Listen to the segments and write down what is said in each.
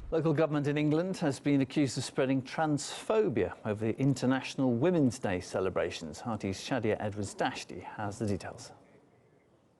Local government in England has been accused of spreading transphobia over the International Women's Day celebrations. RT's Shadia Edwards-Dashti has the details.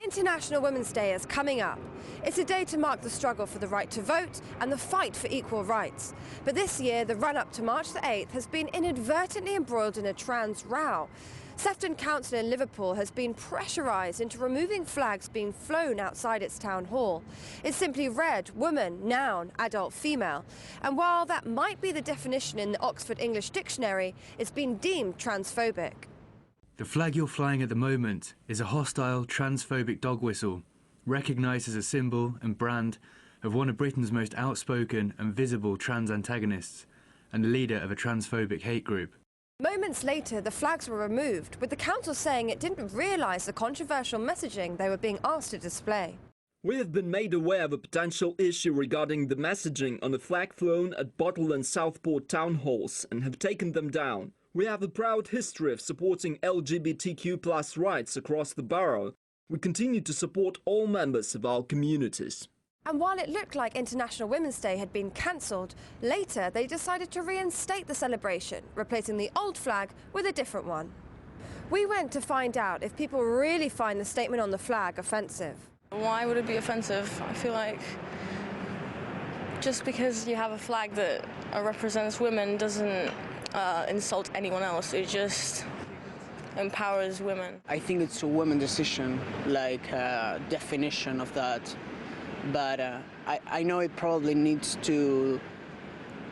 International Women's Day is coming up. It's a day to mark the struggle for the right to vote and the fight for equal rights. But this year, the run-up to March the 8th has been inadvertently embroiled in a trans row. Sefton Council in Liverpool has been pressurised into removing flags being flown outside its town hall. It's simply read woman, noun, adult, female. And while that might be the definition in the Oxford English Dictionary, it's been deemed transphobic. The flag you're flying at the moment is a hostile, transphobic dog whistle, recognised as a symbol and brand of one of Britain's most outspoken and visible trans antagonists and the leader of a transphobic hate group. Moments later, the flags were removed, with the council saying it didn't realise the controversial messaging they were being asked to display. We have been made aware of a potential issue regarding the messaging on the flag flown at Bootle and Southport town halls and have taken them down. We have a proud history of supporting LGBTQ+ rights across the borough. We continue to support all members of our communities. And while it looked like International Women's Day had been cancelled, later they decided to reinstate the celebration, replacing the old flag with a different one. We went to find out if people really find the statement on the flag offensive. Why would it be offensive? I feel like just because you have a flag that represents women doesn't insult anyone else. It just empowers women. I think it's a women's decision, like definition of that. But I know it probably needs to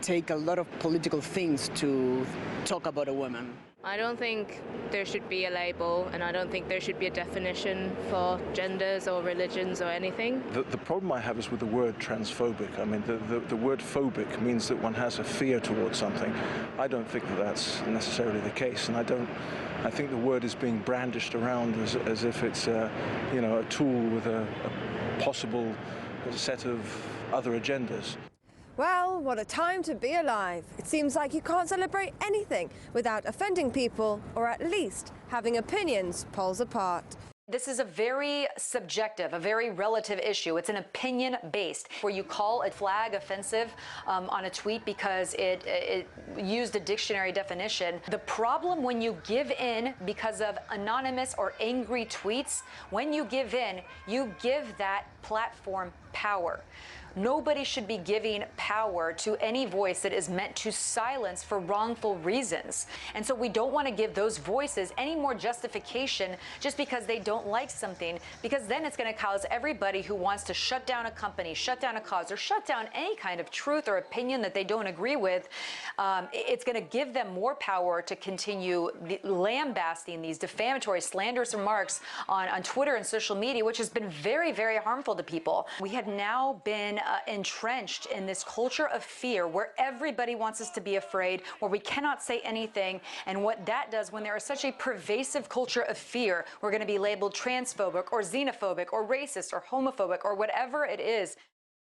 take a lot of political things to talk about a woman. I don't think there should be a label, and I don't think there should be a definition for genders or religions or anything. The problem I have is with the word transphobic. I mean, the word phobic means that one has a fear towards something. I don't think that that's necessarily the case, and I think the word is being brandished around as if it's a tool with a possible set of other agendas. Well, what a time to be alive. It seems like you can't celebrate anything without offending people, or at least having opinions poles apart. This is a very subjective, a very relative issue. It's an opinion-based, where you call a flag offensive on a tweet because it used a dictionary definition. The problem when you give in because of anonymous or angry tweets, when you give in, you give that platform power. Nobody should be giving power to any voice that is meant to silence for wrongful reasons. And so we don't want to give those voices any more justification just because they don't like something, because then it's going to cause everybody who wants to shut down a company, shut down a cause, or shut down any kind of truth or opinion that they don't agree with. It's going to give them more power to continue lambasting these defamatory, slanderous remarks on Twitter and social media, which has been very, very harmful to people. We have now been entrenched in this culture of fear where everybody wants us to be afraid, where we cannot say anything. And what that does, when there is such a pervasive culture of fear, we're going to be labeled transphobic or xenophobic or racist or homophobic or whatever it is.